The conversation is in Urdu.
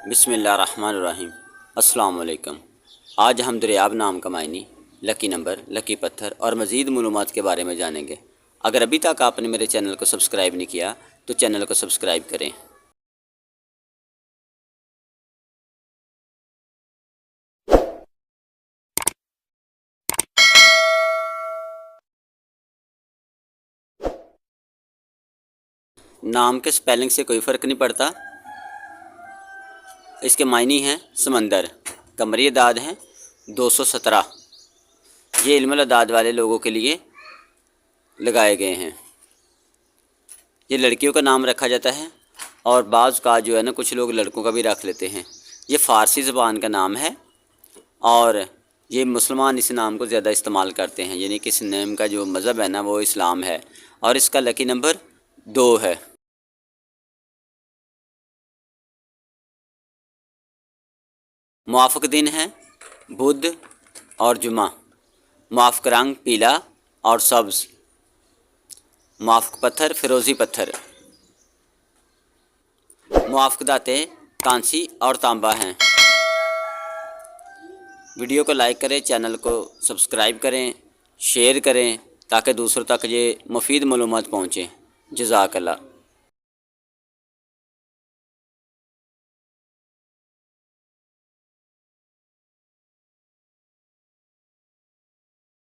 بسم اللہ الرحمن الرحیم۔ السلام علیکم۔ آج ہم دریاب نام کا معنی، لکی نمبر، لکی پتھر اور مزید معلومات کے بارے میں جانیں گے۔ اگر ابھی تک آپ نے میرے چینل کو سبسکرائب نہیں کیا تو چینل کو سبسکرائب کریں۔ نام کے سپیلنگ سے کوئی فرق نہیں پڑتا۔ اس کے معنی ہیں سمندر، قمری اعداد ہیں 217۔ یہ علم الاعداد والے لوگوں کے لیے لگائے گئے ہیں۔ یہ لڑکیوں کا نام رکھا جاتا ہے اور بعض کا جو ہے نا کچھ لوگ لڑکوں کا بھی رکھ لیتے ہیں۔ یہ فارسی زبان کا نام ہے اور یہ مسلمان اس نام کو زیادہ استعمال کرتے ہیں، یعنی کہ اس نام کا جو مذہب ہے نا وہ اسلام ہے، اور اس کا لکی نمبر 2 ہے۔ موافق دن ہیں بدھ اور جمعہ۔ موافق رنگ پیلا اور سبز۔ موافق پتھر فیروزی پتھر۔ موافق دھاتیں کانسی اور تانبا ہیں۔ ویڈیو کو لائک کریں، چینل کو سبسکرائب کریں، شیئر کریں تاکہ دوسروں تک یہ مفید معلومات پہنچیں۔ جزاک اللہ۔